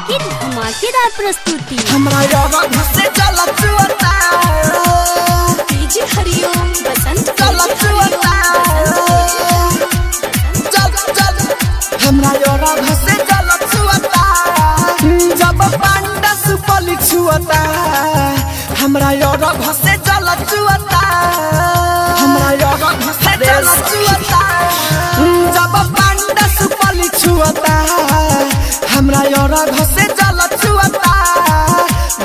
की धमाकेदार प्रस्तुति। हमरा यारा घसे चला चुअता डीजे हरिओम बसंत चला चुअता चल हमरा यारा घसे चला चुअता जब पांडा सुपली छुअता हमरा यारा घसे चला चुअता हमरा यारा घसे चला चुअता जब पांडा सुपली छुअता हमरा यारा घसे चला चुअता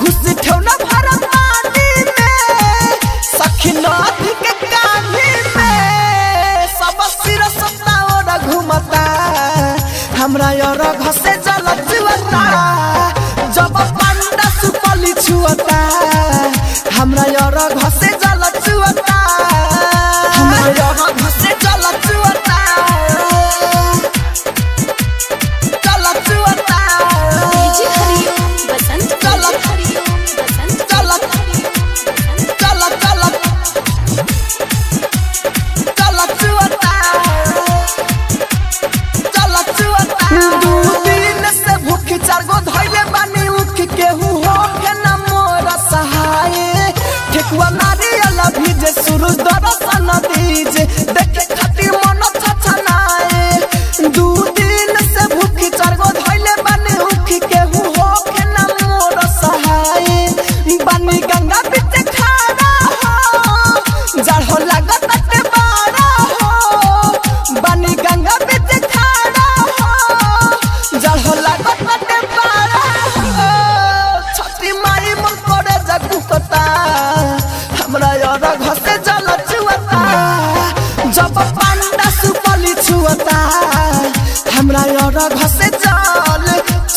घुस ठेवना भरत पानी में सखी नदी के कान्ही में सब सिर सत्ता और घूमता हमरा यारा घसे चला चुअता जब पांडा सुपली छुअता हमरा यारा घसे चला चुअता हमरा यारा घसे चला चुअता चला चुअता डीजे हरिओम बसंत चला हरिओम बसंत चला चला चला चला चुअता चला चुअता दू दिन से भूख चार गो धइले बानी उठ केहू हो के न मोर सहाय ठेकुआ नारियल भीजे सूरज दर्शन दीजे देखे खातिर मन छछनाए दू दिन से भूख चार गो धइले बानी उठ केहू हो के न मोर सहाय बानी गंगा बीच खाड़ा हो जड़ लागत ते बाड़ा हो बानी गंगा बीच खाड़ा हो जड़ लागत ते बाड़ा हो छठी माई मन करे जगुकता हमरा यारा घसे जल चुअता जब पांडा सुपली छुअता हमरा यारा घसे जल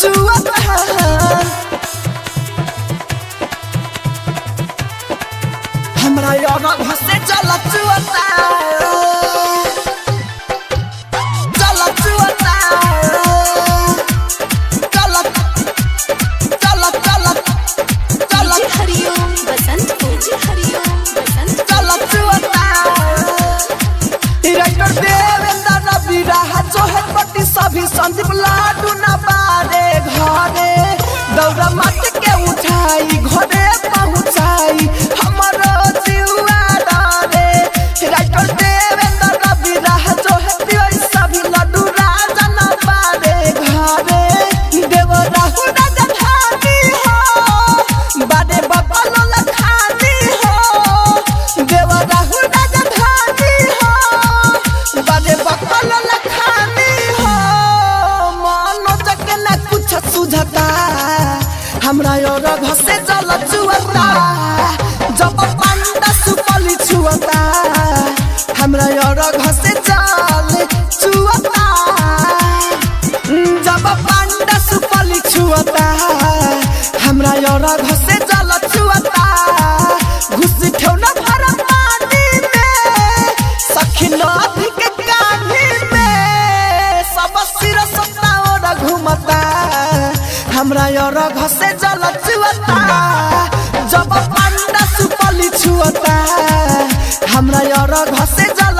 चुअता हमरा यारा घसे चला चुअता चला चुअता चला चला चला चला डीजे हरिओम बसंत डीजे हरिओम बसंत चला चुअता डायरेक्टर देवेंद्र रवि रहा जोहे पट्टी सभी संदीप लाडू न बारे घरे दौरा मत के उठाई घरे पहुंचाई हमरो जीवा डरे डायरेक्टर देवेंद्र रवि रहा जोहे पियोई सभी लाडू राजा न बारे घरे देव राहु राजा धानी हो बारे बबल लखानी हो देव राहु राजा धानी हो बारे बबल लखानी हो मनो जके न कुछ सुझता हमरा यारा घसे जल चुअता जब पांडा सुपली छुअता हमरा यारा घसे जल चुअता जब पांडा सुपली छुअता हमरा यारा घसे जल चुअता घुस ठेवना भरत पानी में सखी नदी के कान्ही में सब सिर सत्ता और घूमता हमरा यारा घसे जल चुअता जब पांडा सुपली छुअता हमरा यारा घसे जल